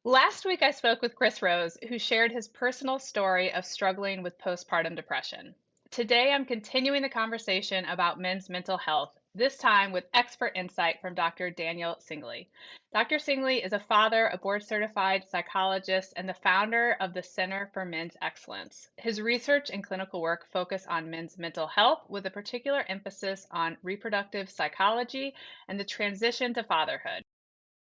Last week, I spoke with Chris Rose, who shared his personal story of struggling with postpartum depression. Today, I'm continuing the conversation about men's mental health, this time with expert insight from Dr. Daniel Singley. Dr. Singley is a father, a board certified psychologist, and the founder of the Center for Men's Excellence. His research and clinical work focus on men's mental health with a particular emphasis on reproductive psychology and the transition to fatherhood.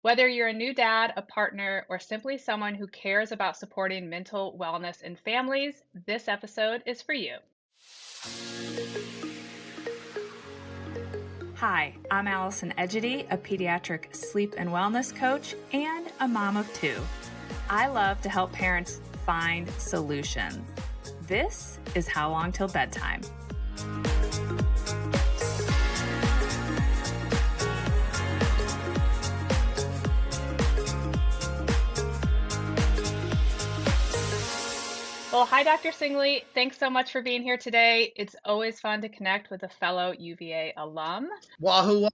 Whether you're a new dad, a partner, or simply someone who cares about supporting mental wellness in families, this episode is for you. Hi, I'm Allison Egidi, a pediatric sleep and wellness coach and a mom of two. I love to help parents find solutions. This is How Long Till Bedtime. Well, hi, Dr. Singley. Thanks so much for being here today. It's always fun to connect with a fellow UVA alum. Wahoo!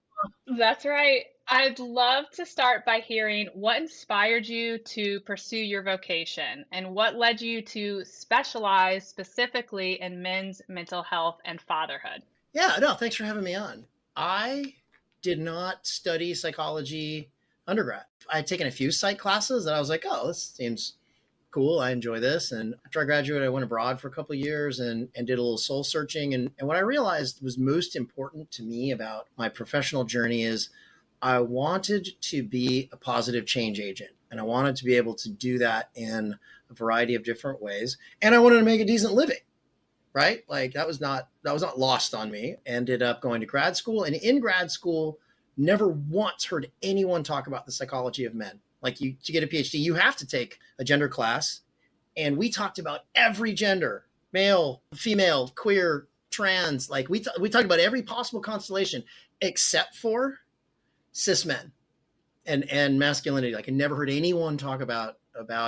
That's right. I'd love to start by hearing what inspired you to pursue your vocation and what led you to specialize specifically in men's mental health and fatherhood. Yeah, no, thanks for having me on. I did not study psychology undergrad. I had taken a few psych classes and I was like, oh, this seems cool. I enjoy this. And after I graduated, I went abroad for a couple of years and did a little soul searching. And what I realized was most important to me about my professional journey is I wanted to be a positive change agent. And I wanted to be able to do that in a variety of different ways. And I wanted to make a decent living. Right? Like that was not lost on me. Ended up going to grad school, and in grad school, never once heard anyone talk about the psychology of men. Like you to get a PhD, you have to take a gender class, and we talked about every gender, male, female, queer, trans. Like we talked about every possible constellation except for cis men and masculinity. Like I never heard anyone talk about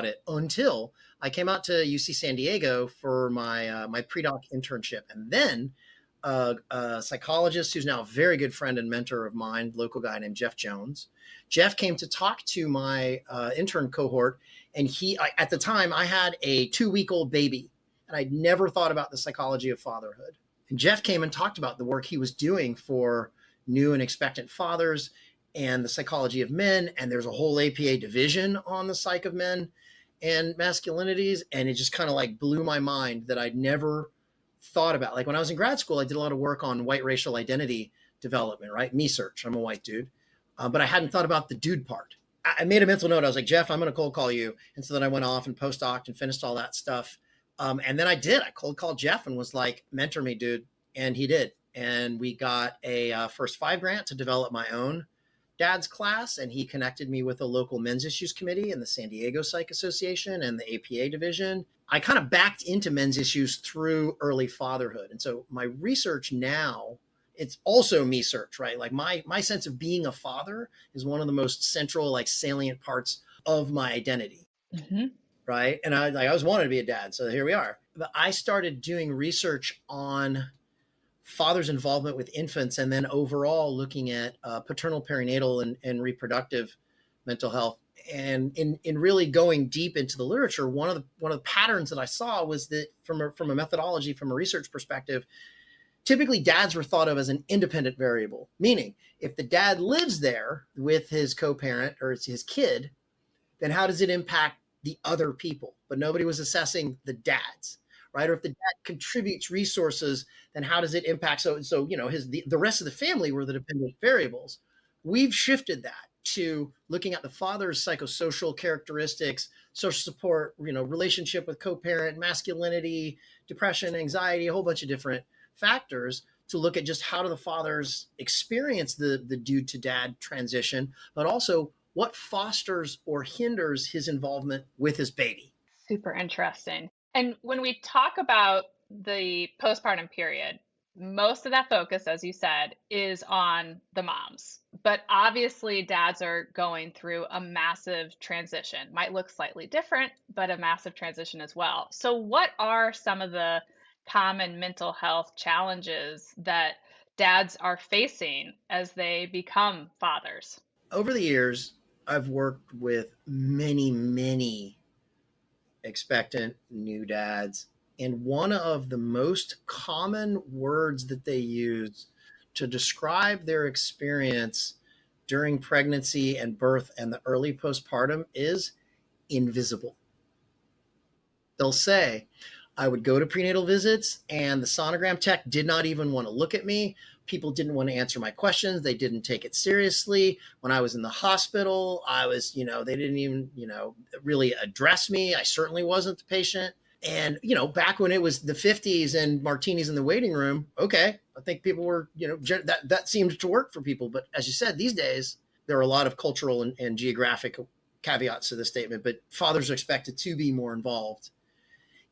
it until I came out to UC San Diego for my pre-doc internship, and then a psychologist who's now a very good friend and mentor of mine, local guy named Jeff Jones. Jeff came to talk to my intern cohort, and at the time I had a 2-week-old baby, and I'd never thought about the psychology of fatherhood. And Jeff came and talked about the work he was doing for new and expectant fathers and the psychology of men. And there's a whole APA division on the psych of men and masculinities. And it just kind of like blew my mind that I'd never thought about. Like when I was in grad school, I did a lot of work on white racial identity development, right? Me search. I'm a white dude. But I hadn't thought about the dude part. I made a mental note. I was like, Jeff, I'm going to cold call you. And so then I went off and postdoced and finished all that stuff. And then I did. I cold called Jeff and was like, mentor me, dude. And he did. And we got a first 5 grant to develop my own dad's class, and he connected me with a local men's issues committee in the San Diego Psych Association and the APA division. I kind of backed into men's issues through early fatherhood. And so my research now, it's also me search, right? Like my sense of being a father is one of the most central, like salient parts of my identity. Mm-hmm. Right. And I always wanted to be a dad. So here we are. But I started doing research on father's involvement with infants, and then overall looking at paternal, perinatal, and reproductive mental health. And in really going deep into the literature, one of the patterns that I saw was that from a methodology, from a research perspective, typically dads were thought of as an independent variable, meaning if the dad lives there with his co-parent or it's his kid, then how does it impact the other people? But nobody was assessing the dads. Right? Or if the dad contributes resources, then how does it impact? So you know, the rest of the family were the dependent variables. We've shifted that to looking at the father's psychosocial characteristics, social support, you know, relationship with co-parent, masculinity, depression, anxiety, a whole bunch of different factors to look at just how do the fathers experience the dude to dad transition, but also what fosters or hinders his involvement with his baby. Super interesting. And when we talk about the postpartum period, most of that focus, as you said, is on the moms. But obviously, dads are going through a massive transition. Might look slightly different, but a massive transition as well. So, what are some of the common mental health challenges that dads are facing as they become fathers? Over the years, I've worked with many, many expectant new dads, and one of the most common words that they use to describe their experience during pregnancy and birth and the early postpartum is invisible. They'll say, I would go to prenatal visits and the sonogram tech did not even want to look at me. People didn't want to answer my questions. They didn't take it seriously. When I was in the hospital, they didn't even, really address me. I certainly wasn't the patient. And, back when it was the 50s and martinis in the waiting room, okay, I think people were, that seemed to work for people. But as you said, these days, there are a lot of cultural and geographic caveats to this statement, but fathers are expected to be more involved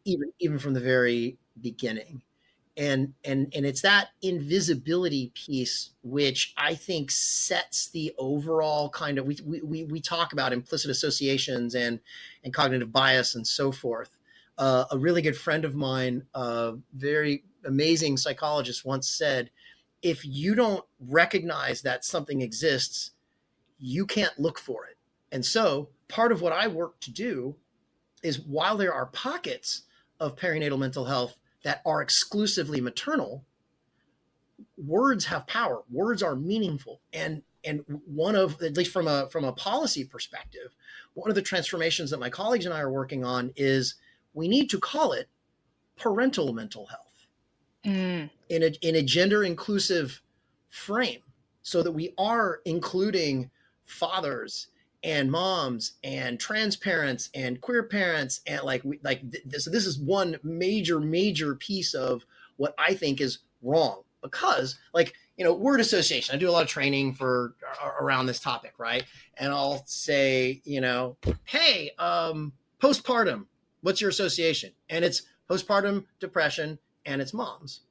even from the very beginning. And it's that invisibility piece which I think sets the overall kind of we talk about implicit associations and cognitive bias and so forth. A really good friend of mine, a very amazing psychologist, once said, if you don't recognize that something exists, you can't look for it. And so part of what I work to do is, while there are pockets of perinatal mental health that are exclusively maternal, words have power. Words are meaningful. And one of, at least from a policy perspective, one of the transformations that my colleagues and I are working on is we need to call it parental mental health in a gender inclusive frame, so that we are including fathers and moms and trans parents and queer parents, and so this is one major piece of what I think is wrong, because word association, I do a lot of training for around this topic, right? And I'll say, hey, postpartum, what's your association? And it's postpartum depression and it's moms.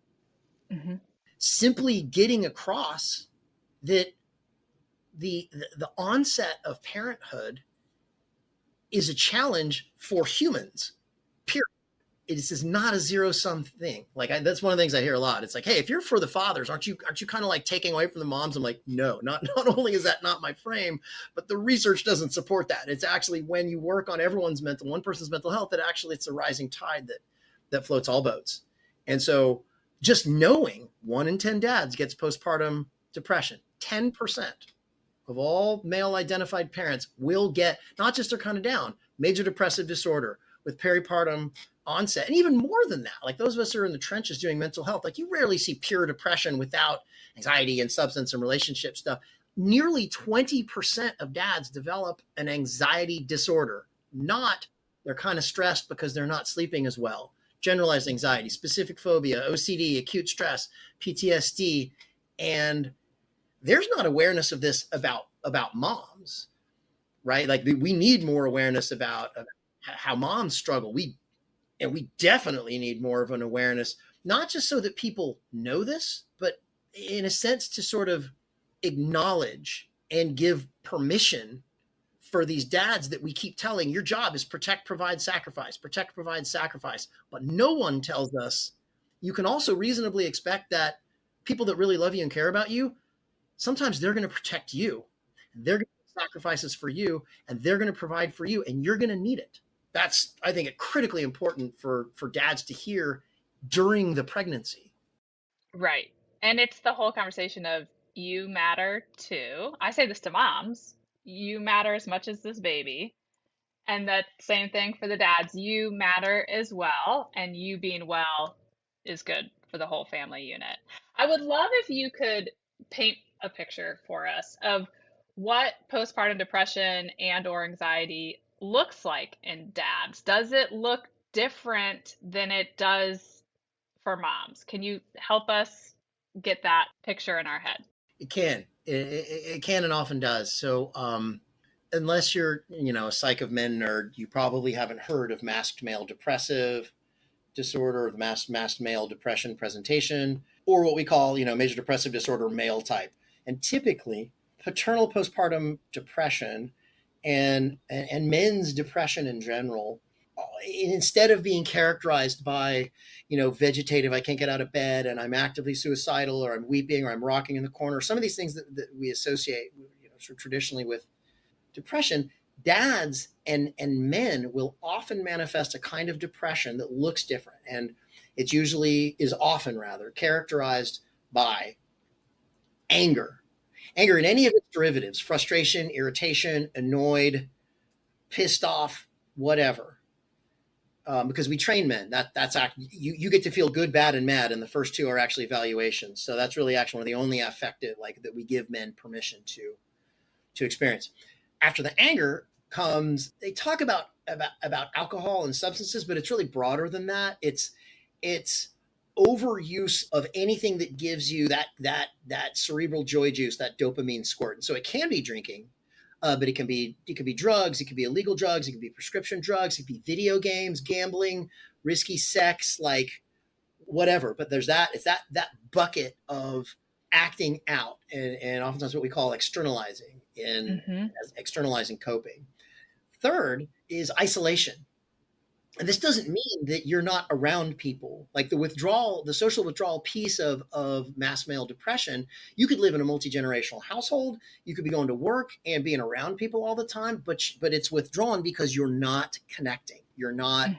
Mm-hmm. Simply getting across that the onset of parenthood is a challenge for humans. Period. It is not a zero sum thing. That's one of the things I hear a lot. It's like, hey, if you're for the fathers, aren't you kind of like taking away from the moms? I'm like, no, not only is that not my frame, but the research doesn't support that. It's actually, when you work on one person's mental health, that actually it's a rising tide that floats all boats. And so just knowing 1 in 10 dads gets postpartum depression, 10% of all male identified parents will get, not just they're kind of down, major depressive disorder with peripartum onset. And even more than that, like those of us who are in the trenches doing mental health, like you rarely see pure depression without anxiety and substance and relationship stuff. Nearly 20% of dads develop an anxiety disorder, not they're kind of stressed because they're not sleeping as well. Generalized anxiety, specific phobia, OCD, acute stress, PTSD, and there's not awareness of this about moms, right? Like we need more awareness about how moms struggle. We definitely need more of an awareness, not just so that people know this, but in a sense to sort of acknowledge and give permission for these dads that we keep telling, your job is protect, provide, sacrifice, protect, provide, sacrifice. But no one tells us you can also reasonably expect that people that really love you and care about you, sometimes they're going to protect you. They're going to make sacrifices for you, and they're going to provide for you, and you're going to need it. That's, I think, critically important for dads to hear during the pregnancy. Right. And it's the whole conversation of, you matter too. I say this to moms. You matter as much as this baby. And that same thing for the dads. You matter as well. And you being well is good for the whole family unit. I would love if you could paint a picture for us of what postpartum depression and or anxiety looks like in dads. Does it look different than it does for moms? Can you help us get that picture in our head? It can. It can and often does. So unless you're, a psych of men nerd, you probably haven't heard of masked male depressive disorder, or the masked male depression presentation, or what we call, major depressive disorder male type. And typically, paternal postpartum depression and men's depression in general, instead of being characterized by, vegetative, I can't get out of bed and I'm actively suicidal, or I'm weeping, or I'm rocking in the corner, some of these things that we associate, traditionally with depression, dads and men will often manifest a kind of depression that looks different. And it's usually is often rather characterized by anger. Anger in any of its derivatives, frustration, irritation, annoyed, pissed off, whatever. Because we train men, you get to feel good, bad, and mad, and the first two are actually evaluations. So that's really actually one of the only affective like that we give men permission to experience. After the anger comes, they talk about alcohol and substances, but it's really broader than that. It's overuse of anything that gives you that cerebral joy juice, that dopamine squirt. And so it can be drinking, but it can be drugs, it can be illegal drugs, it can be prescription drugs, it can be video games, gambling, risky sex, like whatever. But there's it's that bucket of acting out, and oftentimes what we call externalizing externalizing coping. Third is isolation. And this doesn't mean that you're not around people. Like the social withdrawal piece of mass male depression, you could live in a multi-generational household. You could be going to work and being around people all the time, but it's withdrawn because you're not connecting. You're not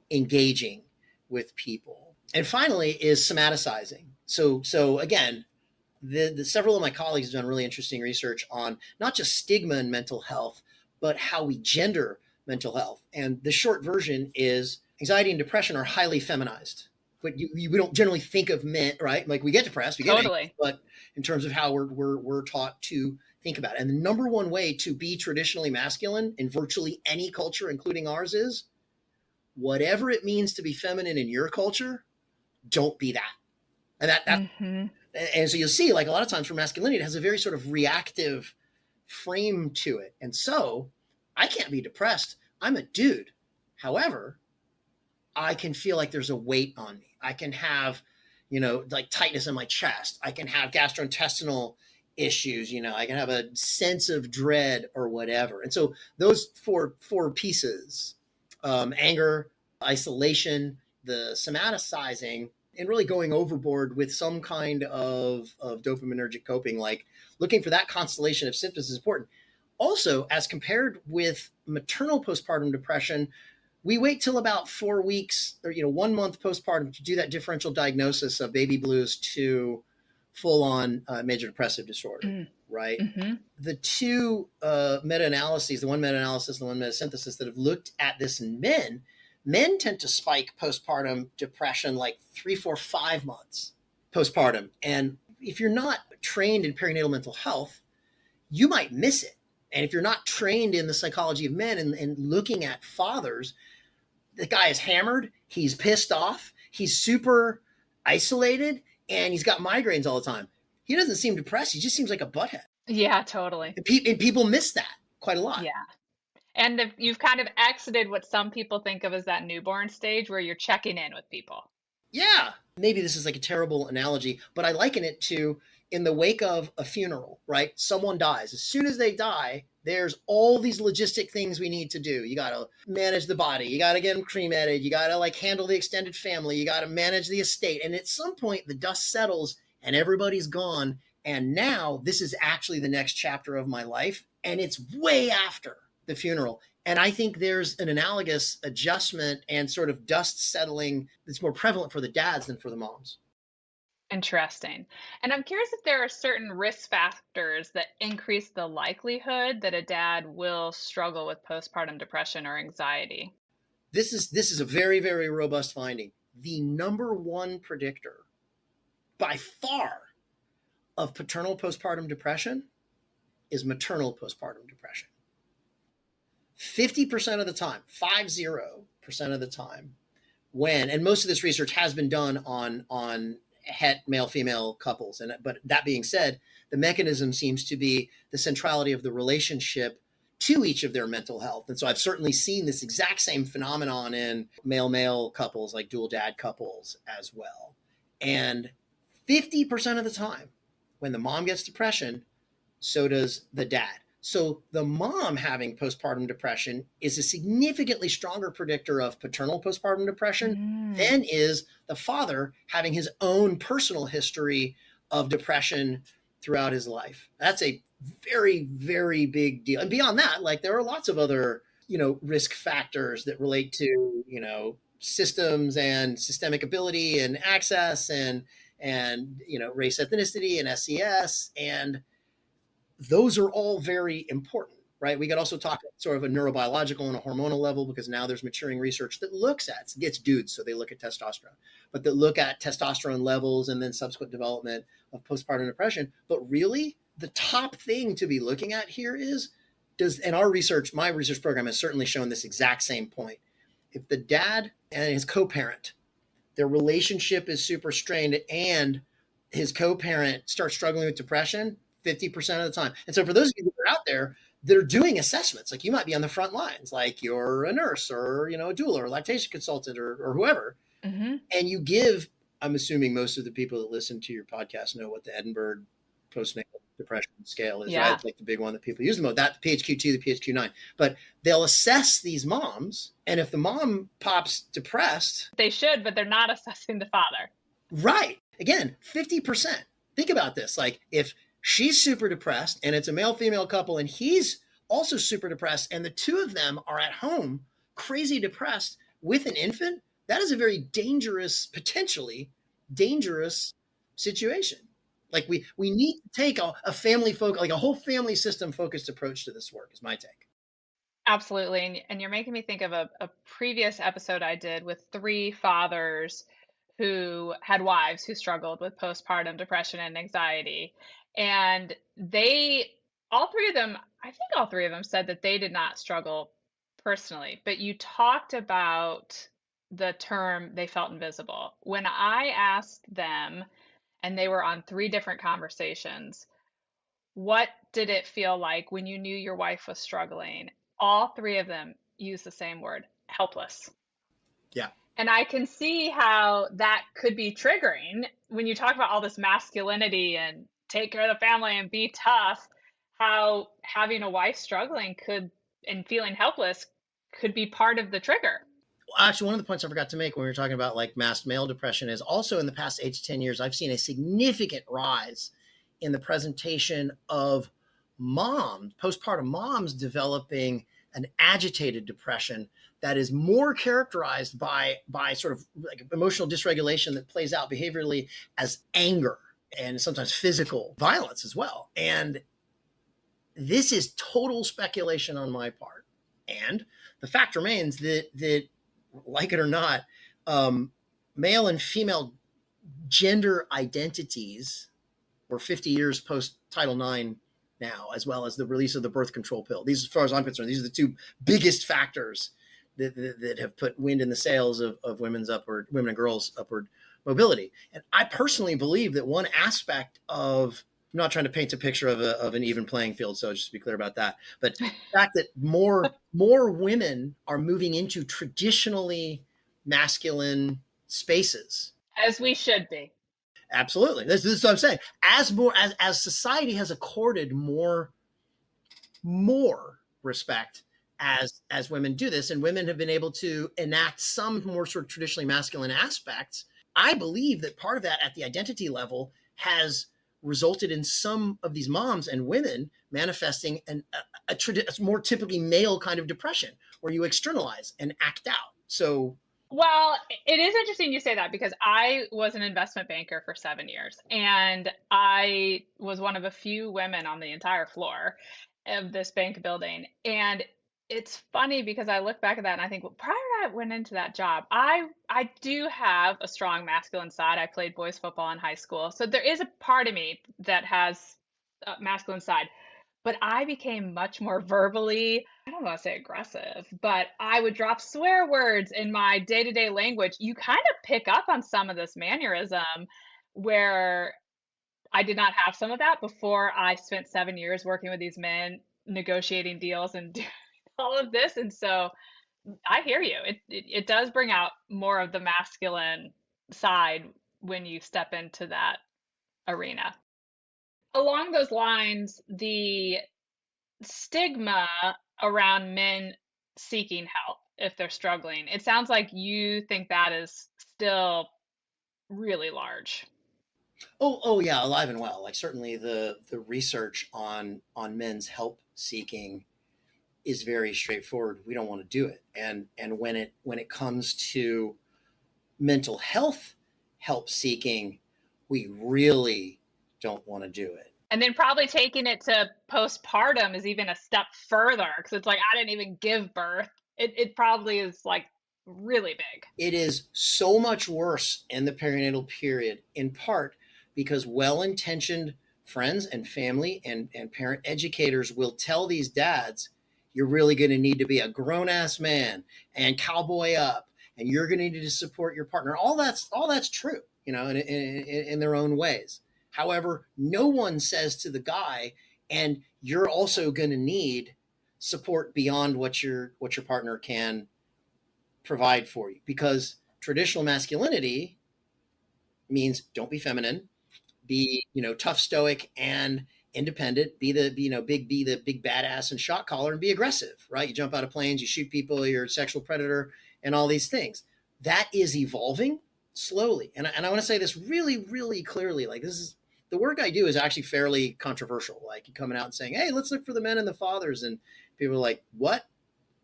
engaging with people. And finally is somaticizing. So again, the several of my colleagues have done really interesting research on not just stigma in mental health, but how we gender mental health. And the short version is anxiety and depression are highly feminized. But we don't generally think of men, right? Like we get depressed, we get anxious, but in terms of how we're taught to think about it. And the number one way to be traditionally masculine in virtually any culture, including ours, is whatever it means to be feminine in your culture, don't be that. And and so you'll see, like a lot of times for masculinity, it has a very sort of reactive frame to it. And so I can't be depressed. I'm a dude. However, I can feel like there's a weight on me. I can have, like tightness in my chest. I can have gastrointestinal issues. I can have a sense of dread or whatever. And so those four pieces, anger, isolation, the somaticizing, and really going overboard with some kind of dopaminergic coping, like looking for that constellation of symptoms is important. Also, as compared with maternal postpartum depression, we wait till about 4 weeks or 1 month postpartum to do that differential diagnosis of baby blues to full-on major depressive disorder, right? The two meta-analyses, the one meta-analysis and the one meta-synthesis that have looked at this in men tend to spike postpartum depression like 3, 4, 5 months postpartum. And if you're not trained in perinatal mental health, you might miss it. And if you're not trained in the psychology of men and looking at fathers, the guy is hammered, he's pissed off, he's super isolated, and he's got migraines all the time. He doesn't seem depressed. He just seems like a butthead. Yeah, totally. And people miss that quite a lot. Yeah. And you've kind of exited what some people think of as that newborn stage where you're checking in with people. Yeah. Maybe this is like a terrible analogy, but I liken it to in the wake of a funeral, right? Someone dies. As soon as they die, there's all these logistic things we need to do. You got to manage the body. You got to get them cremated. You got to like handle the extended family. You got to manage the estate. And at some point the dust settles and everybody's gone. And now this is actually the next chapter of my life. And it's way after the funeral. And I think there's an analogous adjustment and sort of dust settling that's more prevalent for the dads than for the moms. Interesting. And I'm curious if there are certain risk factors that increase the likelihood that a dad will struggle with postpartum depression or anxiety. This is a very, very robust finding. The number one predictor by far of paternal postpartum depression is maternal postpartum depression. 50% of the time, 50% of the time, and most of this research has been done on het male-female couples. But that being said, the mechanism seems to be the centrality of the relationship to each of their mental health. And so I've certainly seen this exact same phenomenon in male-male couples, like dual dad couples as well. And 50% of the time, when the mom gets depression, so does the dad. So the mom having postpartum depression is a significantly stronger predictor of paternal postpartum depression than is the father having his own personal history of depression throughout his life. That's a Very, very big deal. And beyond that, like there are lots of other, risk factors that relate to, systems and systemic ability and access and race, ethnicity, and SES, and those are all very important, right? We could also talk sort of a neurobiological and a hormonal level, because now there's maturing research that looks at, it's dudes, so they look at testosterone, but that look at testosterone levels and then subsequent development of postpartum depression. But really, the top thing to be looking at here is, and our research, my research program has certainly shown this exact same point. If the dad and his co-parent, their relationship is super strained, and his co-parent starts struggling with depression 50% of the time. And so for those of you that are out there that are doing assessments, like you might be on the front lines, like you're a nurse or, a doula or lactation consultant or whoever, Mm-hmm. and you give, I'm assuming most of the people that listen to your podcast know what the Edinburgh postnatal depression scale is, right? Yeah, It's like the big one that people use the most, that the PHQ-2, the PHQ-9. But they'll assess these moms, and if the mom pops depressed, they should, but they're not assessing the father. right, again, 50%. Think about this. Like if she's super depressed and it's a male female couple and he's also super depressed, and the two of them are at home crazy depressed with an infant, that is a very dangerous, potentially dangerous situation. Like we need to take a family focus, like a whole family system focused approach to this work, is my take. Absolutely. And you're making me think of a previous episode I did with three fathers who had wives who struggled with postpartum depression and anxiety. And all three of them, I think all three of them said that they did not struggle personally, but you talked about the term they felt invisible. When I asked them, and they were on three different conversations, what did it feel like when you knew your wife was struggling? All three of them used the same word, helpless. Yeah. And I can see how that could be triggering when you talk about all this masculinity and take care of the family and be tough, how having a wife struggling could and feeling helpless could be part of the trigger. Actually, one of the points I forgot to make when we were talking about like masked male depression is also in the past 8 to 10 years, I've seen a significant rise in the presentation of moms, postpartum moms, developing an agitated depression that is more characterized by sort of like emotional dysregulation that plays out behaviorally as anger and sometimes physical violence as well. And this is total speculation on my part. And the fact remains that like it or not, male and female gender identities were 50 years post Title IX now, as well as the release of the birth control pill. These, as far as I'm concerned, these are the two biggest factors that have put wind in the sails of women and girls' upward mobility. And I personally believe that one aspect of, I'm not trying to paint a picture of an even playing field, so just to be clear about that, but the fact that more women are moving into traditionally masculine spaces. As we should be. Absolutely. This is what I'm saying. As society has accorded more respect as women do this, and women have been able to enact some more sort of traditionally masculine aspects, I believe that part of that at the identity level has resulted in some of these moms and women manifesting a more typically male kind of depression where you externalize and act out. So Well, it is interesting you say that because I was an investment banker for 7 years and I was one of a few women on the entire floor of this bank building. And it's funny because I look back at that and I think, well, prior to I went into that job, I do have a strong masculine side. I played boys football in high school. So there is a part of me that has a masculine side. But I became much more verbally, I don't want to say aggressive, but I would drop swear words in my day-to-day language. You kind of pick up on some of this mannerism where I did not have some of that before I spent 7 years working with these men, negotiating deals and doing all of this. And so I hear you. It does bring out more of the masculine side when you step into that arena. Along those lines, the stigma around men seeking help if they're struggling. It sounds like you think that is still really large. Oh yeah, alive and well. Like certainly the research on men's help seeking is very straightforward. We don't want to do it. And when it comes to mental health help seeking, we really don't want to do it. And then probably taking it to postpartum is even a step further because it's like I didn't even give birth. It probably is like really big. It is so much worse in the perinatal period, in part because well intentioned friends and family and parent educators will tell these dads, you're really going to need to be a grown ass man and cowboy up, and you're going to need to support your partner. All that's true, in their own ways. However, no one says to the guy, and you're also going to need support beyond what your partner can provide for you, because traditional masculinity means don't be feminine, be tough, stoic, and independent, be the be the big badass and shot caller, and be aggressive, right? You jump out of planes, you shoot people, you're a sexual predator, and all these things. That is evolving slowly, and I want to say this really really clearly. Like, this is the work I do is actually fairly controversial. Like, you coming out and saying, hey, let's look for the men and the fathers, and people are like, what?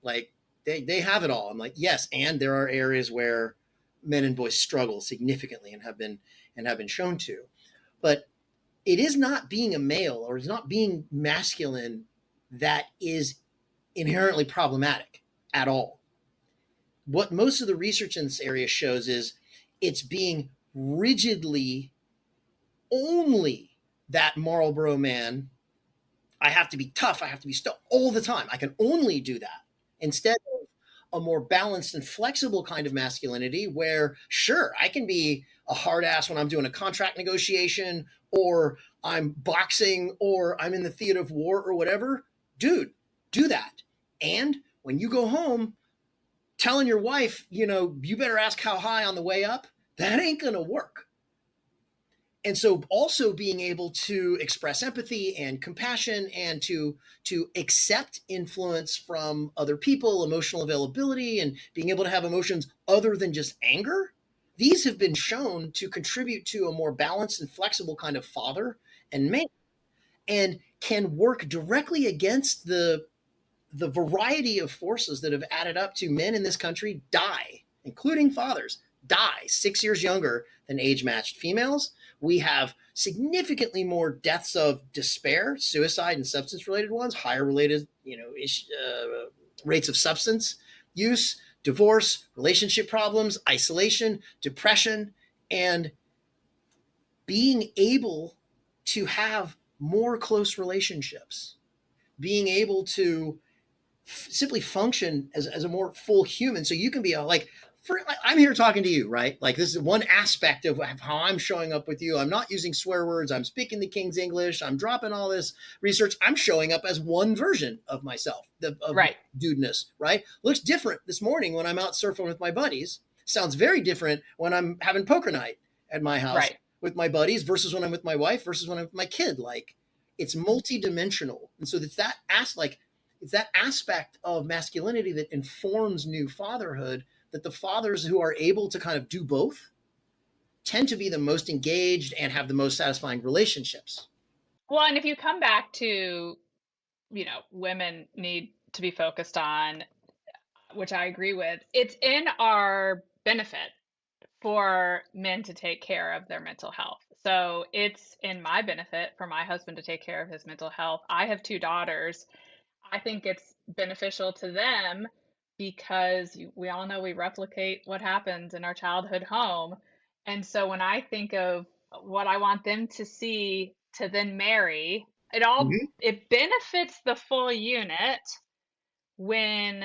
Like, they have it all. I'm like, yes, and there are areas where men and boys struggle significantly and have been shown to. But it is not being a male, or it's not being masculine, that is inherently problematic at all. What most of the research in this area shows is it's being rigidly only that Marlboro man. I have to be tough. I have to be still all the time. I can only do that, instead of a more balanced and flexible kind of masculinity where, sure, I can be a hard ass when I'm doing a contract negotiation, or I'm boxing, or I'm in the theater of war, or whatever. Dude, do that. And when you go home, telling your wife, you better ask how high on the way up, that ain't going to work. And so also being able to express empathy and compassion, and to accept influence from other people, emotional availability, and being able to have emotions other than just anger, these have been shown to contribute to a more balanced and flexible kind of father and man, and can work directly against the variety of forces that have added up to men in this country die, including fathers, die 6 years younger than age matched females. We have significantly more deaths of despair, suicide, and substance related ones, higher related, rates of substance use, divorce, relationship problems, isolation, depression, and being able to have more close relationships, being able to simply function as a more full human. So you can be I'm here talking to you, right? Like, this is one aspect of how I'm showing up with you. I'm not using swear words. I'm speaking the King's English. I'm dropping all this research. I'm showing up as one version of myself, of Right. dudeness, right? Looks different this morning when I'm out surfing with my buddies. Sounds very different when I'm having poker night at my house Right. with my buddies versus when I'm with my wife versus when I'm with my kid. Like, it's multidimensional. And so it's that aspect of masculinity that informs new fatherhood, that the fathers who are able to kind of do both tend to be the most engaged and have the most satisfying relationships. Well, and if you come back to, women need to be focused on, which I agree with, it's in our benefit for men to take care of their mental health. So it's in my benefit for my husband to take care of his mental health. I have two daughters. I think it's beneficial to them because we all know we replicate what happens in our childhood home. And so when I think of what I want them to see to then marry, Mm-hmm. it benefits the full unit when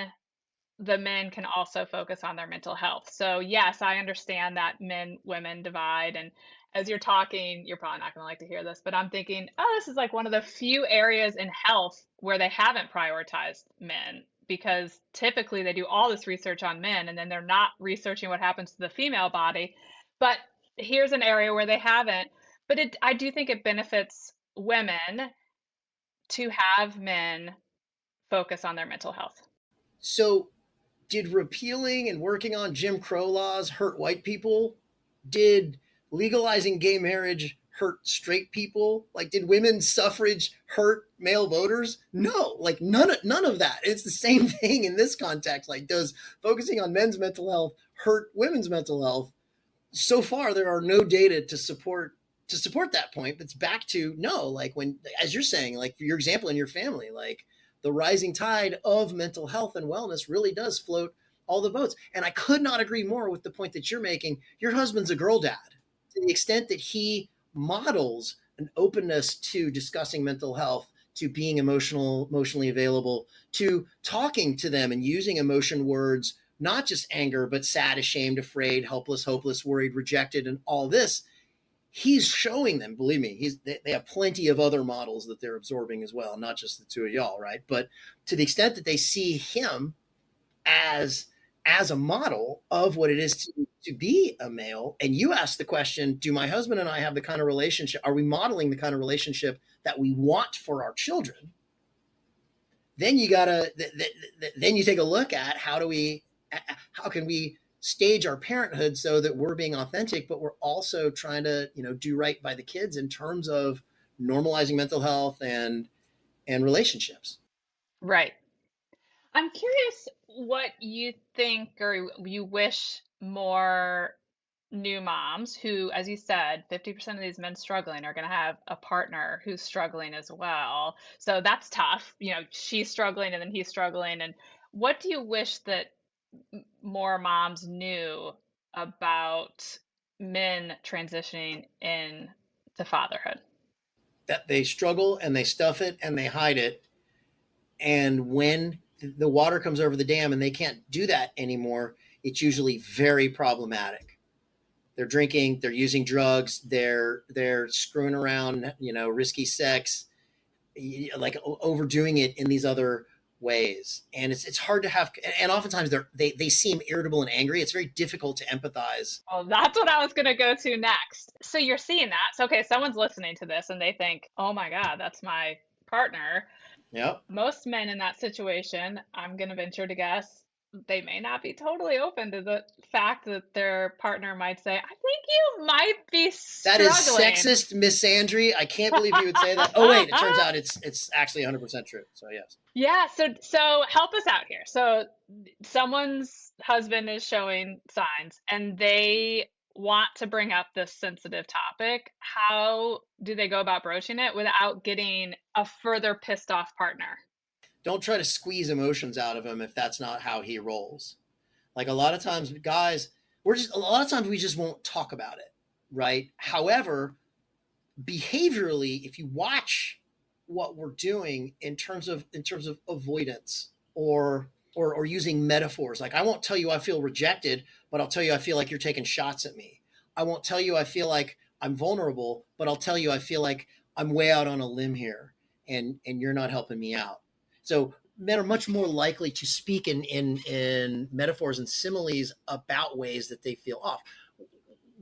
the men can also focus on their mental health. So yes, I understand that men women divide, and as you're talking, you're probably not going to like to hear this, but I'm thinking, oh, this is like one of the few areas in health where they haven't prioritized men, because typically they do all this research on men and then they're not researching what happens to the female body. But here's an area where they haven't, but I do think it benefits women to have men focus on their mental health. So, did repealing and working on Jim Crow laws hurt white people? Did legalizing gay marriage hurt straight people? Like, did women's suffrage hurt male voters? No, like none of that. It's the same thing in this context. Like, does focusing on men's mental health hurt women's mental health? So far, there are no data to support that point. But it's back to no, like when, as you're saying, like for your example in your family, like the rising tide of mental health and wellness really does float all the boats. And I could not agree more with the point that you're making. Your husband's a girl dad. To the extent that he models an openness to discussing mental health, to being emotionally available, to talking to them and using emotion words, not just anger, but sad, ashamed, afraid, helpless, hopeless, worried, rejected, and all this. He's showing them, believe me, they have plenty of other models that they're absorbing as well, not just the two of y'all, right? But to the extent that they see him as a model of what it is to be a male, and you ask the question, do my husband and I have the kind of relationship, are we modeling the kind of relationship that we want for our children? Then you gotta then you take a look at how can we stage our parenthood so that we're being authentic, but we're also trying to do right by the kids in terms of normalizing mental health and relationships. Right. I'm curious what you think or you wish more new moms who, as you said, 50% of these men struggling are going to have a partner who's struggling as well. So that's tough. She's struggling and then he's struggling. And what do you wish that more moms knew about men transitioning in to fatherhood? That they struggle and they stuff it and they hide it, and when the water comes over the dam and they can't do that anymore, it's usually very problematic. They're drinking, they're using drugs, they're screwing around, risky sex, like overdoing it in these other ways. And it's hard to have, and oftentimes they seem irritable and angry. It's very difficult to empathize. Well, that's what I was going to go to next. So you're seeing that. So, okay, someone's listening to this and they think, oh my God, that's my partner. Yep. Most men in that situation, I'm going to venture to guess, they may not be totally open to the fact that their partner might say, I think you might be That is struggling. sexist, misandry. I can't believe you would say that. Oh wait, it turns out it's actually 100% true. So yes. Yeah, so help us out here. So someone's husband is showing signs and they want to bring up this sensitive topic. How do they go about broaching it without getting a further pissed off partner? Don't try to squeeze emotions out of him if that's not how he rolls. Like a lot of times, guys, a lot of times we just won't talk about it, right? However, behaviorally, if you watch what we're doing in terms of avoidance or using metaphors, like I won't tell you I feel rejected, but I'll tell you I feel like you're taking shots at me. I won't tell you I feel like I'm vulnerable, but I'll tell you I feel like I'm way out on a limb here, and you're not helping me out. So men are much more likely to speak in metaphors and similes about ways that they feel off.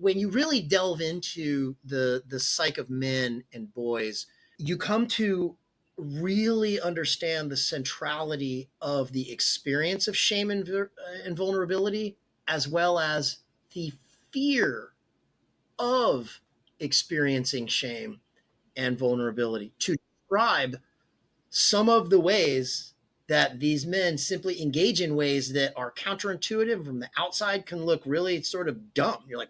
When you really delve into the psyche of men and boys, you come to really understand the centrality of the experience of shame and vulnerability, as well as the fear of experiencing shame and vulnerability. To describe some of the ways that these men simply engage in ways that are counterintuitive from the outside can look really sort of dumb. You're like,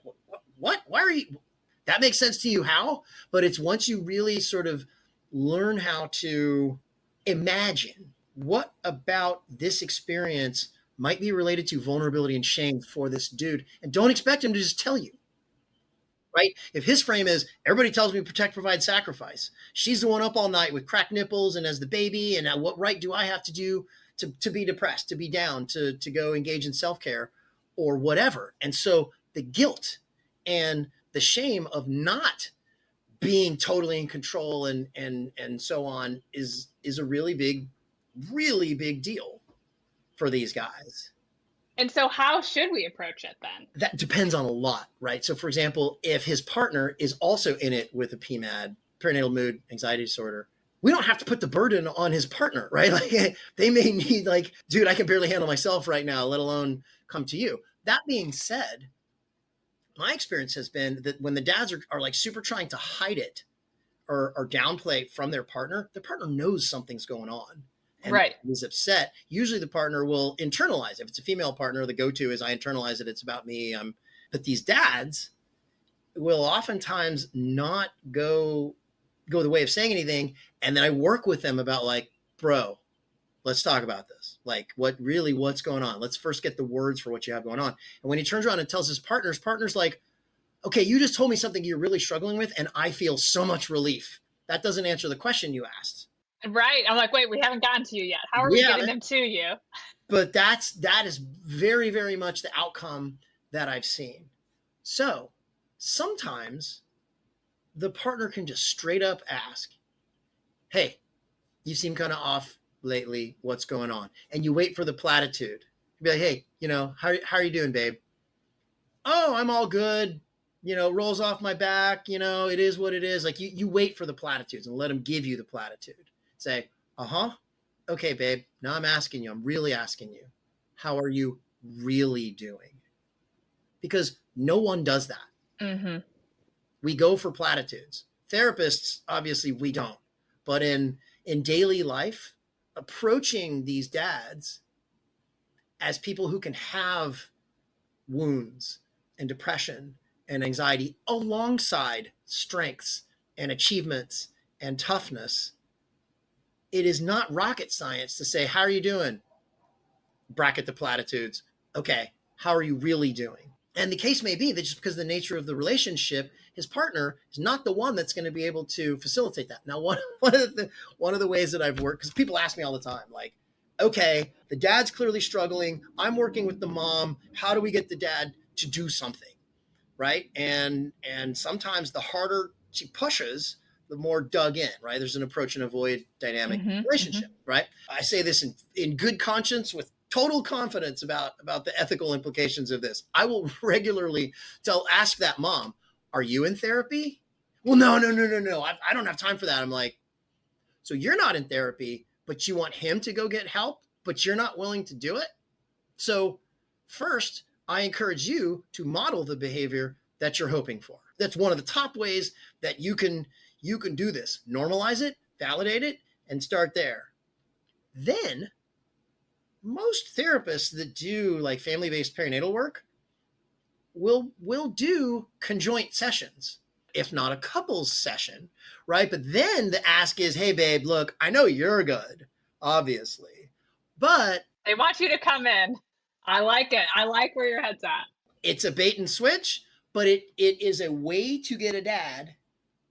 what? Why are you? That makes sense to you? How? But it's once you really sort of learn how to imagine what about this experience might be related to vulnerability and shame for this dude, and don't expect him to just tell you, right? If his frame is everybody tells me protect, provide, sacrifice, she's the one up all night with cracked nipples and as the baby, and now what right do I have to do to be depressed, to be down, to go engage in self-care or whatever? And so the guilt and the shame of not being totally in control and so on is a really big deal for these guys. And so how should we approach it then? That depends on a lot, right? So, for example, if his partner is also in it with a PMAD, perinatal mood anxiety disorder, we don't have to put the burden on his partner, right? Like they may need, like, dude, I can barely handle myself right now, let alone come to you. That being said, my experience has been that when the dads are like super trying to hide it or downplay from their partner, the partner knows something's going on and Right. is upset. Usually the partner will internalize. If it's a female partner, the go-to is I internalize it. It's about me. But these dads will oftentimes not go the way of saying anything. And then I work with them about like, bro, let's talk about this. Like what's going on? Let's first get the words for what you have going on. And when he turns around and tells his partner's like, okay, you just told me something you're really struggling with, and I feel so much relief. That doesn't answer the question you asked. Right. I'm like, wait, we haven't gotten to you yet. How are we Yeah, getting them to you? but that is very, very much the outcome that I've seen. So sometimes the partner can just straight up ask, hey, you seem kind of off lately. What's going on? And you wait for the platitude. Be like, hey, how are you doing, babe? Oh, I'm all good. Rolls off my back. It is what it is. Like you wait for the platitudes and let them give you the platitude. Say, okay, babe. Now I'm asking you. I'm really asking you. How are you really doing? Because no one does that. Mm-hmm. We go for platitudes. Therapists, obviously, we don't. But in daily life, approaching these dads as people who can have wounds and depression and anxiety alongside strengths and achievements and toughness, it is not rocket science to say, how are you doing? Bracket the platitudes. Okay, how are you really doing? And the case may be that just because of the nature of the relationship, his partner is not the one that's going to be able to facilitate that. Now, one of the ways that I've worked, because people ask me all the time, like, okay, the dad's clearly struggling. I'm working with the mom. How do we get the dad to do something? Right. And sometimes the harder she pushes, the more dug in, right? There's an approach and avoid dynamic Mm-hmm. relationship, right? I say this in good conscience with total confidence about the ethical implications of this. I will regularly ask that mom, are you in therapy? Well, no. I don't have time for that. I'm like, so you're not in therapy, but you want him to go get help, but you're not willing to do it? So first, I encourage you to model the behavior that you're hoping for. That's one of the top ways that you can do this. Normalize it, validate it, and start there. Then most therapists that do like family-based perinatal work will do conjoint sessions, if not a couples session, right? But then the ask is, hey, babe, look, I know you're good, obviously, but They want you to come in. I like it. I like where your head's at. it's a bait and switch, but it is a way to get a dad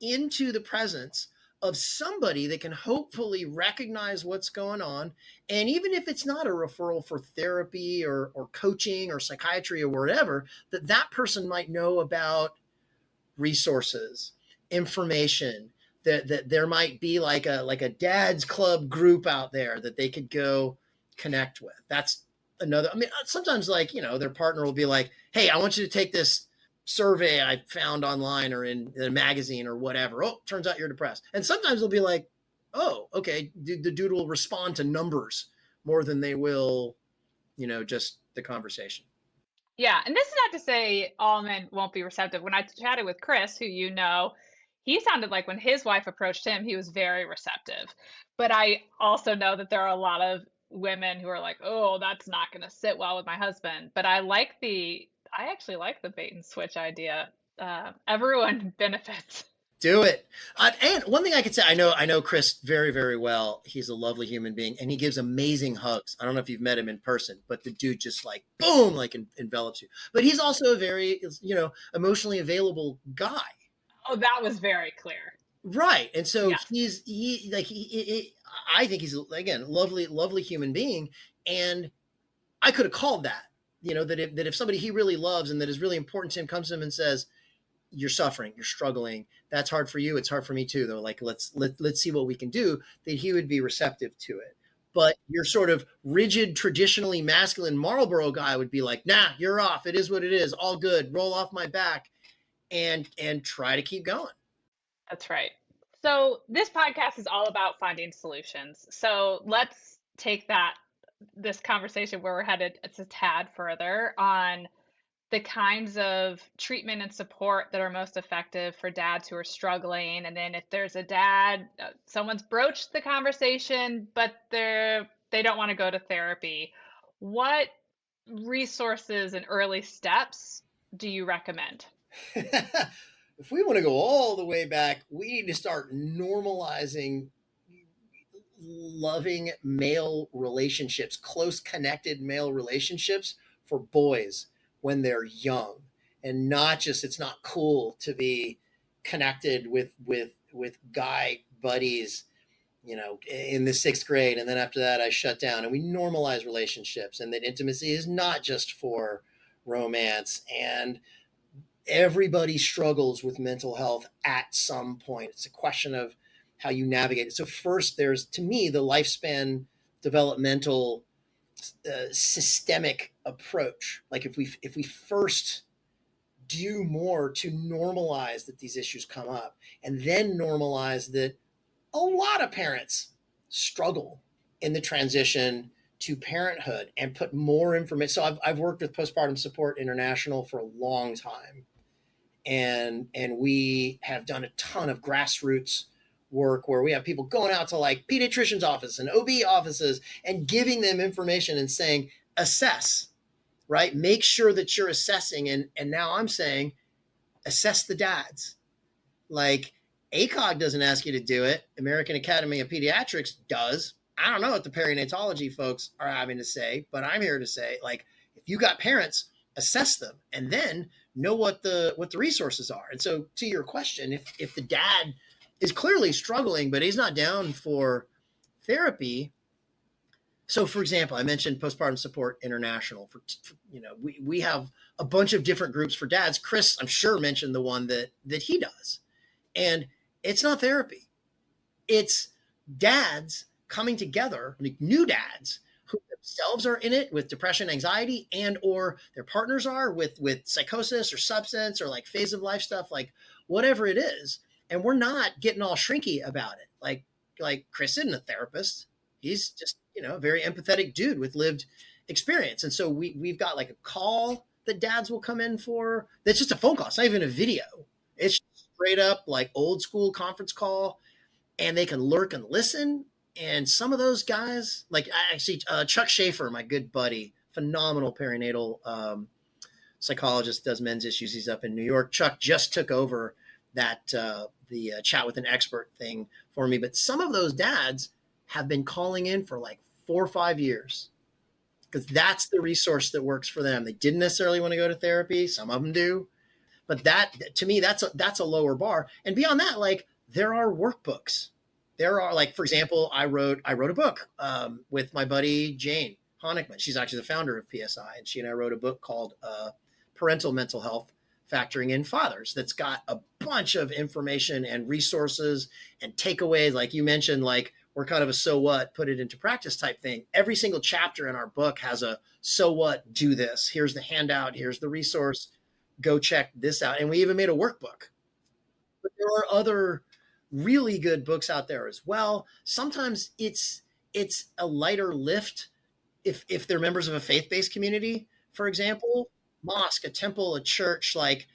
into the presence of somebody that can hopefully recognize what's going on. And even if it's not a referral for therapy or coaching or psychiatry or whatever, that person might know about resources, information, that there might be like a dad's club group out there that they could go connect with. That's another. I mean, sometimes like, their partner will be like, hey, I want you to take this survey I found online or in a magazine or whatever. Oh, turns out you're depressed. And sometimes they'll be like, oh, okay. The dude will respond to numbers more than they will, just the conversation. Yeah, and this is not to say all men won't be receptive. When I chatted with Chris, who he sounded like when his wife approached him, he was very receptive. But I also know that there are a lot of women who are like, "Oh, that's not going to sit well with my husband." But I actually like the bait and switch idea. Everyone benefits. Do it. And one thing I could say, I know Chris very, very well. He's a lovely human being, and he gives amazing hugs. I don't know if you've met him in person, but the dude just like boom, like envelops you. But he's also a very, emotionally available guy. Oh, that was very clear. Right. And so Yes. I think he's again lovely, lovely human being, and I could have called that. That if somebody he really loves and that is really important to him comes to him and says, you're suffering, you're struggling, that's hard for you, it's hard for me too, though, like let's see what we can do, that he would be receptive to it. But your sort of rigid, traditionally masculine Marlboro guy would be like, nah, you're off, it is what it is, all good, roll off my back, and try to keep going. That's right. So this podcast is all about finding solutions. So let's take this conversation where we're headed. It's a tad further on the kinds of treatment and support that are most effective for dads who are struggling. And then if there's a dad, someone's broached the conversation, but they don't want to go to therapy, what resources and early steps do you recommend? If we want to go all the way back, we need to start normalizing loving male relationships, close connected male relationships for boys when they're young, and not just, it's not cool to be connected with guy buddies, in the sixth grade, and then after that I shut down. And we normalize relationships, and that intimacy is not just for romance, and everybody struggles with mental health at some point. It's a question of how you navigate it. So first, there's, to me, the lifespan developmental systemic approach. Like if we first do more to normalize that these issues come up, and then normalize that a lot of parents struggle in the transition to parenthood, and put more information. So I've worked with Postpartum Support International for a long time, and we have done a ton of grassroots work where we have people going out to like pediatricians' offices and OB offices and giving them information and saying, assess, right? Make sure that you're assessing. And now I'm saying, assess the dads. Like, ACOG doesn't ask you to do it. American Academy of Pediatrics does. I don't know what the perinatology folks are having to say, but I'm here to say, like, if you got parents, assess them, and then know what the resources are. And so, to your question, if the dad is clearly struggling, but he's not down for therapy. So, for example, I mentioned Postpartum Support International. We have a bunch of different groups for dads. Chris, I'm sure, mentioned the one that he does, and it's not therapy. It's dads coming together, like new dads who themselves are in it with depression, anxiety, and or their partners are with psychosis or substance or like phase of life stuff, like whatever it is. And we're not getting all shrinky about it. Like Chris isn't a therapist. He's just, a very empathetic dude with lived experience. And so we've got like a call that dads will come in for. That's just a phone call. It's not even a video. It's straight up like old school conference call, and they can lurk and listen. And some of those guys, like actually Chuck Schaefer, my good buddy, phenomenal perinatal psychologist, does men's issues. He's up in New York. Chuck just took over that the chat with an expert thing for me. But some of those dads have been calling in for like 4 or 5 years, because that's the resource that works for them. They didn't necessarily want to go to therapy. Some of them do, but that, to me, that's a lower bar. And beyond that, like, there are workbooks. There are, like, for example, I wrote a book with my buddy Jane Honickman. She's actually the founder of PSI, and she and I wrote a book called Parental Mental Health: Factoring in Fathers. That's got a bunch of information and resources and takeaways. Like you mentioned, like, we're kind of a so what, put it into practice type thing. Every single chapter in our book has a so what, do this. Here's the handout. Here's the resource. Go check this out. And we even made a workbook. But there are other really good books out there as well. Sometimes it's a lighter lift if they're members of a faith-based community, for example, mosque, a temple, a church, like,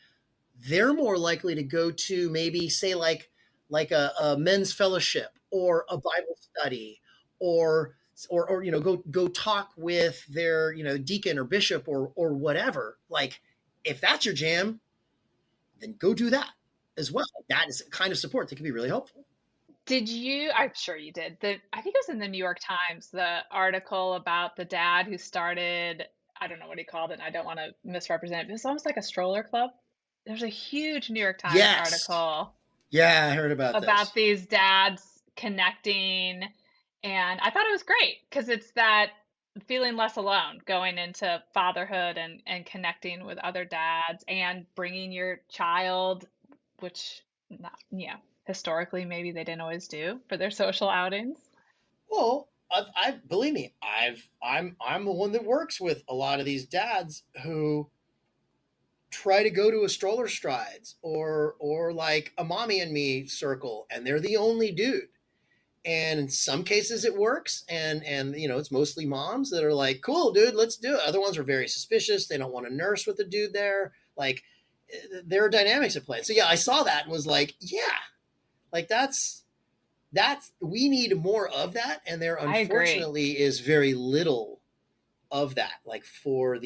they're more likely to go to maybe, say, like a men's fellowship or a Bible study, or go talk with their deacon or bishop or whatever. Like, if that's your jam, then go do that as well. That is a kind of support that can be really helpful. Did you? I'm sure you did. I think it was in the New York Times, the article about the dad who started, I don't know what he called it. I don't want to misrepresent it, but it's almost like a stroller club. There's a huge New York Times Yes. article Yeah, I heard about about this. these dads connecting, and I thought it was great because it's that feeling less alone going into fatherhood and connecting with other dads and bringing your child, which not, historically maybe they didn't always do for their social outings. Well, I believe me, I'm the one that works with a lot of these dads who try to go to a stroller strides or like a mommy and me circle, and they're the only dude. And in some cases it works, and it's mostly moms that are like, cool dude, let's do it. Other ones are very suspicious, they don't want to nurse with the dude there. Like, there are dynamics at play. So yeah, I saw that and was like, yeah, like that's we need more of that, and there I agree. unfortunately is very little of that, like for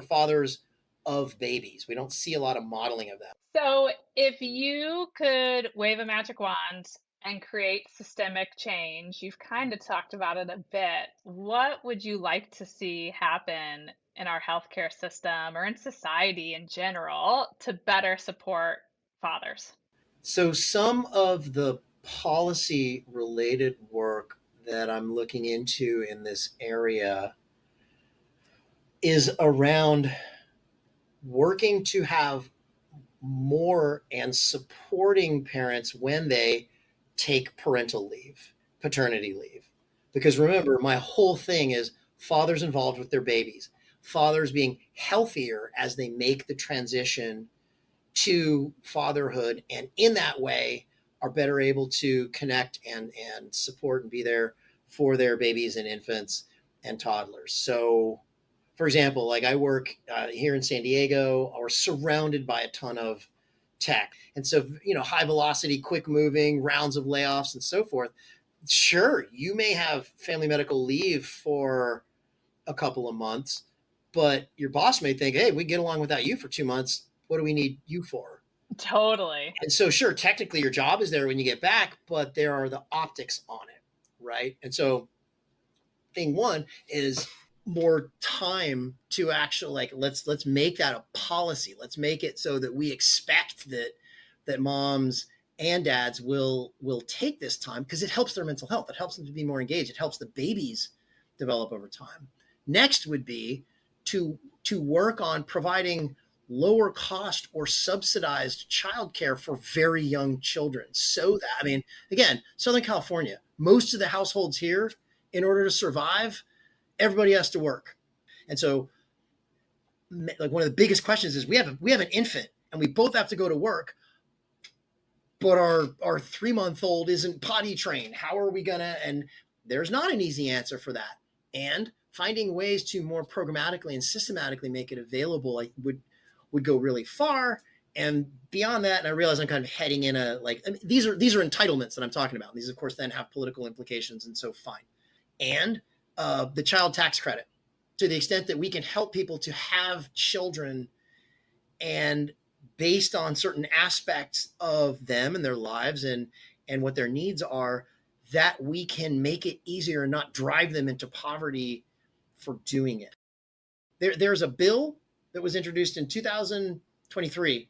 fathers of babies. We don't see a lot of modeling of that. So, if you could wave a magic wand and create systemic change, you've kind of talked about it a bit. What would you like to see happen in our healthcare system or in society in general to better support fathers? So some of the policy related work that I'm looking into in this area is around working to have more and supporting parents when they take parental leave, paternity leave. Because remember, my whole thing is fathers involved with their babies, fathers being healthier as they make the transition to fatherhood, and in that way are better able to connect and support and be there for their babies and infants and toddlers. So for example, like I work here in San Diego, or surrounded by a ton of tech. And so, high velocity, quick moving, rounds of layoffs and so forth. Sure, you may have family medical leave for a couple of months, but your boss may think, hey, we get along without you for 2 months. What do we need you for? Totally. And so, sure, technically your job is there when you get back, but there are the optics on it, right? And so, thing one is more time to actually, like, let's make that a policy. Let's make it so that we expect that moms and dads will take this time, because it helps their mental health. It helps them to be more engaged. It helps the babies develop over time. Next would be to work on providing lower cost or subsidized childcare for very young children. So that, I mean, again, Southern California, most of the households here, in order to survive, everybody has to work. And so, like, one of the biggest questions is, we have an infant and we both have to go to work, but our 3 month old isn't potty trained. How are we gonna? And there's not an easy answer for that. And finding ways to more programmatically and systematically make it available, like, would go really far. And beyond that, and I realize I'm kind of heading in a, like, I mean, these are entitlements that I'm talking about. These, of course, then have political implications, and so fine. And the child tax credit, to the extent that we can help people to have children, and based on certain aspects of them and their lives and what their needs are, that we can make it easier and not drive them into poverty for doing it. There's a bill that was introduced in 2023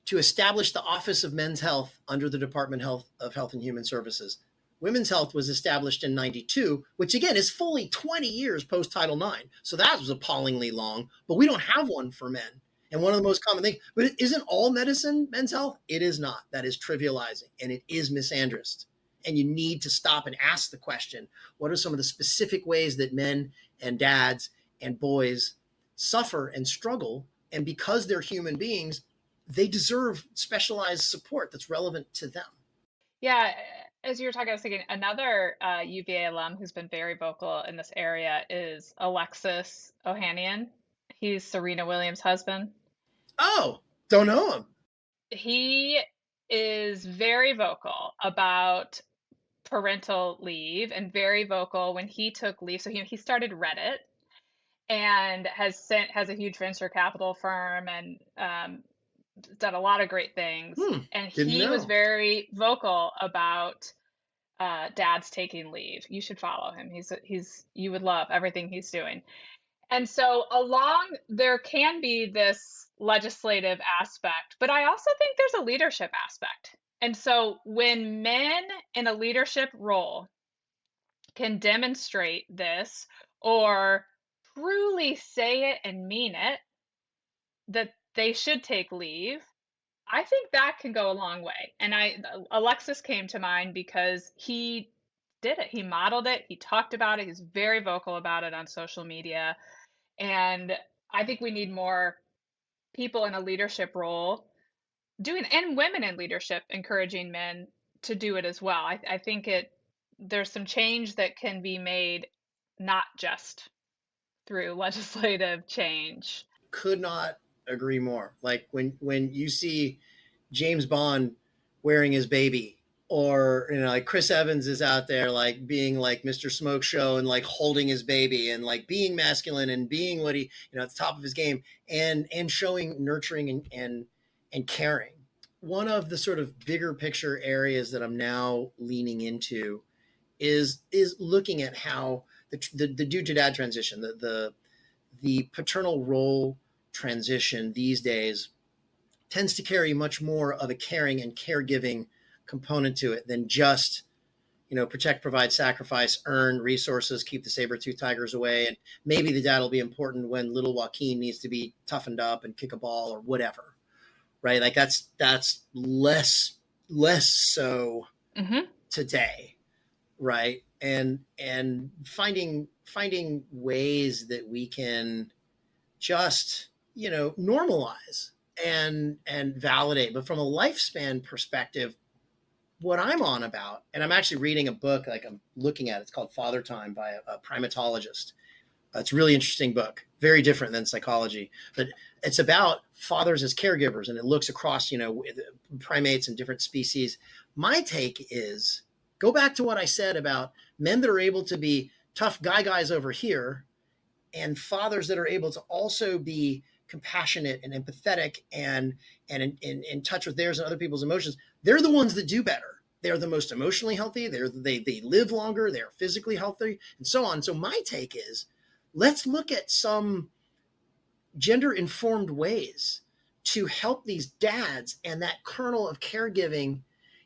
to establish the Office of Men's Health under the Department of Health and Human Services. Women's Health was established in 92, which again is fully 20 years post Title IX. So that was appallingly long, but we don't have one for men. And one of the most common things, but isn't all medicine men's health? It is not. That is trivializing, and it is misandrist. And you need to stop and ask the question, what are some of the specific ways that men and dads and boys suffer and struggle? And because they're human beings, they deserve specialized support that's relevant to them. Yeah, as you were talking, I was thinking another UVA alum who's been very vocal in this area is Alexis Ohanian. He's Serena Williams' husband. Oh, don't know him. He is very vocal about parental leave and very vocal when he took leave. So he started Reddit and has a huge venture capital firm and done a lot of great things. And Didn't he was know. very vocal about dads taking leave. You should follow him. You would love everything he's doing. And so along there can be this legislative aspect, but I also think there's a leadership aspect. And so when men in a leadership role can demonstrate this or truly say it and mean it, that they should take leave, I think that can go a long way. And Alexis came to mind because he did it. He modeled it. He talked about it. He's very vocal about it on social media. And I think we need more people in a leadership role doing, and women in leadership encouraging men to do it as well. I think there's some change that can be made not just through legislative change. Could not agree more. Like when you see James Bond wearing his baby, or like Chris Evans is out there like being like Mr. Smoke Show and like holding his baby and like being masculine and being what he at the top of his game, and showing nurturing and caring. One of the sort of bigger picture areas that I'm now leaning into is looking at how the dude to dad transition, the paternal role transition these days tends to carry much more of a caring and caregiving component to it than just protect, provide, sacrifice, earn resources, keep the saber-toothed tigers away, and maybe the dad will be important when little Joaquin needs to be toughened up and kick a ball or whatever, right? Like that's less so Mm-hmm. today, right? And finding ways that we can just normalize and validate. But from a lifespan perspective, what I'm on about, and I'm actually reading a book, like I'm looking at, it's called Father Time by a primatologist. It's a really interesting book, very different than psychology, but it's about fathers as caregivers, and it looks across primates and different species. My take is, go back to what I said about men that are able to be tough guys over here, and fathers that are able to also be compassionate and empathetic and in touch with theirs and other people's emotions. They're the ones that do better. They're the most emotionally healthy. They live longer. They're physically healthy, and so on. So my take is, let's look at some gender informed ways to help these dads and that kernel of caregiving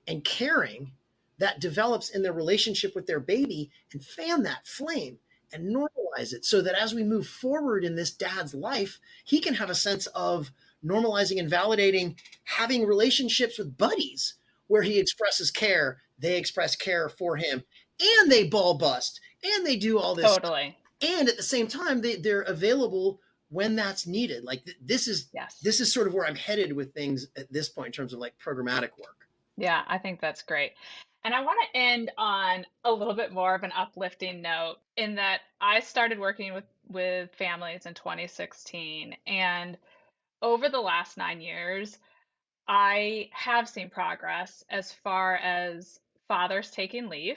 and caring that develops in their relationship with their baby, and fan that flame and normalize it, so that as we move forward in this dad's life, he can have a sense of normalizing and validating having relationships with buddies where he expresses care, they express care for him, and they ball bust, and they do all this stuff. Totally. And at the same time, they're available when that's needed. Like this Yes. is sort of where I'm headed with things at this point in terms of like programmatic work. Yeah, I think that's great. And I want to end on a little bit more of an uplifting note, in that I started working with families in 2016, and over the last 9 years, I have seen progress as far as fathers taking leave.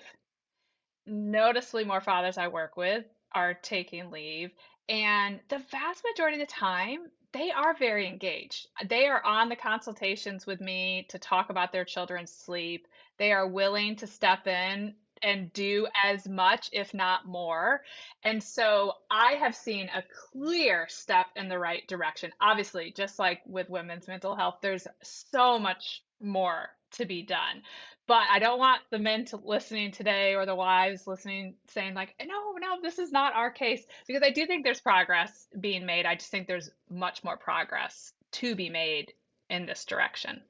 Noticeably more fathers I work with are taking leave, and the vast majority of the time, they are very engaged. They are on the consultations with me to talk about their children's sleep. They are willing to step in and do as much, if not more. And so I have seen a clear step in the right direction. Obviously, just like with women's mental health, there's so much more to be done. But I don't want the men to listening today, or the wives listening, saying like, no, no, this is not our case, because I do think there's progress being made. I just think there's much more progress to be made in this direction.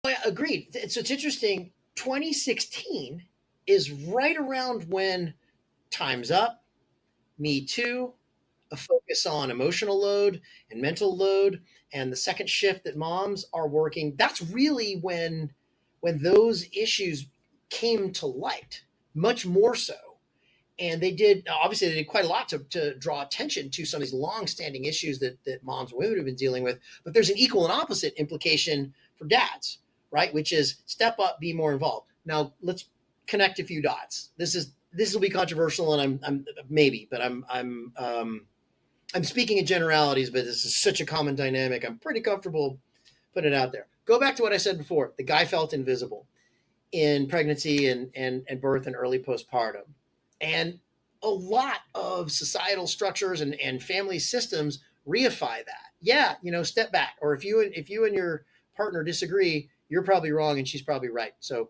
I agreed. So it's interesting. 2016 is right around when Time's Up, Me Too, a focus on emotional load and mental load, and the second shift that moms are working. That's really when those issues came to light, much more so. And they did quite a lot to draw attention to some of these long-standing issues that moms and women have been dealing with. But there's an equal and opposite implication for dads, right? Which is step up, be more involved. Now let's connect a few dots. This will be controversial, and I'm maybe, but I'm speaking in generalities, but this is such a common dynamic. I'm pretty comfortable putting it out there. Go back to what I said before. The guy felt invisible in pregnancy and birth and early postpartum. And a lot of societal structures and family systems reify that. Yeah, step back. Or if you and your partner disagree, you're probably wrong and she's probably right. So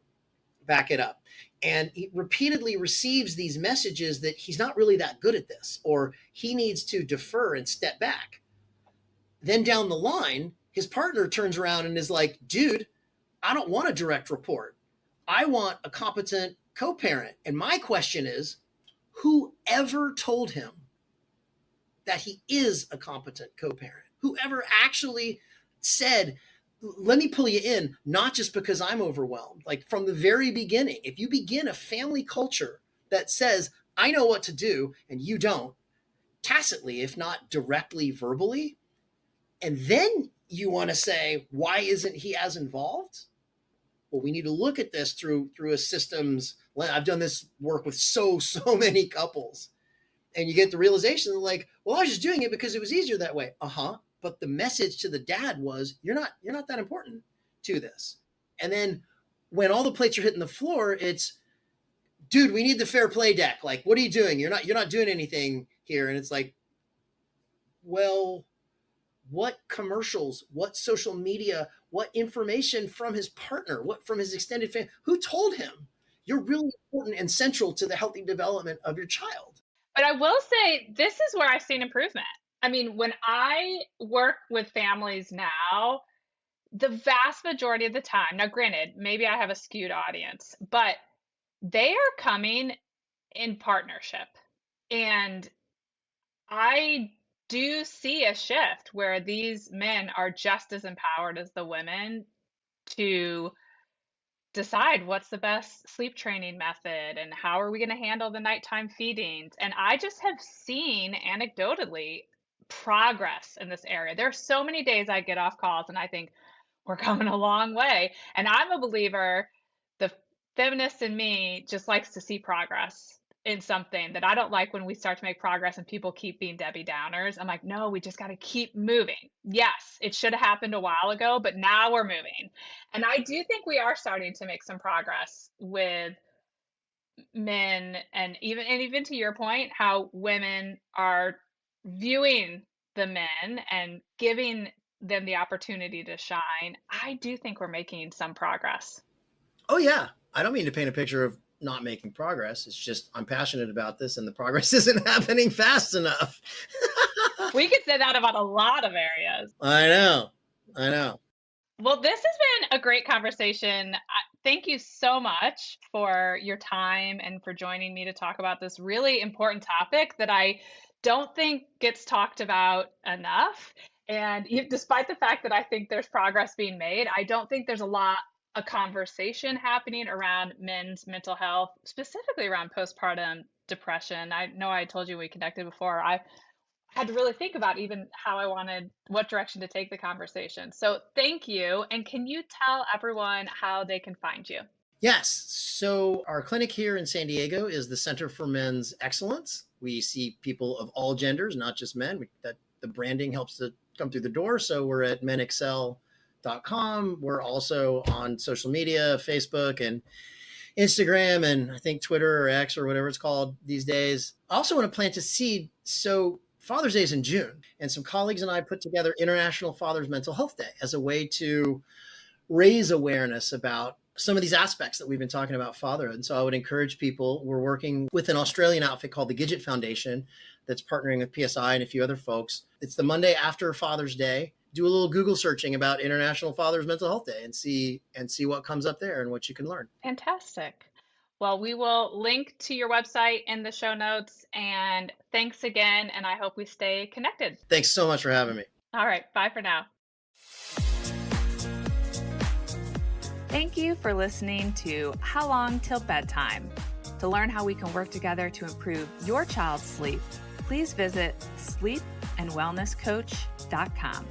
back it up. And he repeatedly receives these messages that he's not really that good at this, or he needs to defer and step back. Then down the line, his partner turns around and is like, dude, I don't want a direct report. I want a competent co-parent. And my question is, whoever told him that he is a competent co-parent? Whoever actually said, let me pull you in, not just because I'm overwhelmed. Like from the very beginning, if you begin a family culture that says, I know what to do and you don't, tacitly, if not directly verbally, and then you want to say, why isn't he as involved? Well, we need to look at this through a systems. I've done this work with so many couples, and you get the realization that like, well, I was just doing it because it was easier that way. But the message to the dad was, you're not that important to this. And then when all the plates are hitting the floor, it's, dude, we need the fair play deck. Like, what are you doing? You're not doing anything here. And it's like, well, what commercials, what social media, what information from his partner, what from his extended family, who told him you're really important and central to the healthy development of your child? But I will say, this is where I've seen improvement. I mean, when I work with families now, the vast majority of the time, now granted, maybe I have a skewed audience, but they are coming in partnership. And I do see a shift where these men are just as empowered as the women to decide what's the best sleep training method and how are we going to handle the nighttime feedings. And I just have seen anecdotally progress in this area. There are so many days I get off calls and I think we're coming a long way. And I'm a believer, the feminist in me just likes to see progress in something that I don't like when we start to make progress and people keep being Debbie Downers. I'm like, no, we just got to keep moving. Yes, it should have happened a while ago, but now we're moving. And I do think we are starting to make some progress with men and even to your point, how women are viewing the men and giving them the opportunity to shine. I do think we're making some progress. Oh yeah. I don't mean to paint a picture of not making progress. It's just I'm passionate about this and the progress isn't happening fast enough. We could say that about a lot of areas. I know. Well, this has been a great conversation. Thank you so much for your time and for joining me to talk about this really important topic that I don't think gets talked about enough. And despite the fact that I think there's progress being made, I don't think there's a conversation happening around men's mental health, specifically around postpartum depression. I know I told you we connected before. I had to really think about even what direction to take the conversation. So thank you. And can you tell everyone how they can find you? Yes. So our clinic here in San Diego is the Center for Men's Excellence. We see people of all genders, not just men. That the branding helps to come through the door. So we're at menexcel.com. We're also on social media, Facebook and Instagram, and I think Twitter or X or whatever it's called these days. I also want to plant a seed. So Father's Day is in June, and some colleagues and I put together International Father's Mental Health Day as a way to raise awareness about some of these aspects that we've been talking about fatherhood. And so I would encourage people, we're working with an Australian outfit called the Gidget Foundation that's partnering with PSI and a few other folks. It's the Monday after Father's Day. Do a little Google searching about International Father's Mental Health Day and see what comes up there and what you can learn. Fantastic. Well, we will link to your website in the show notes. And thanks again. And I hope we stay connected. Thanks so much for having me. All right. Bye for now. Thank you for listening to How Long Till Bedtime. To learn how we can work together to improve your child's sleep, please visit sleepandwellnesscoach.com.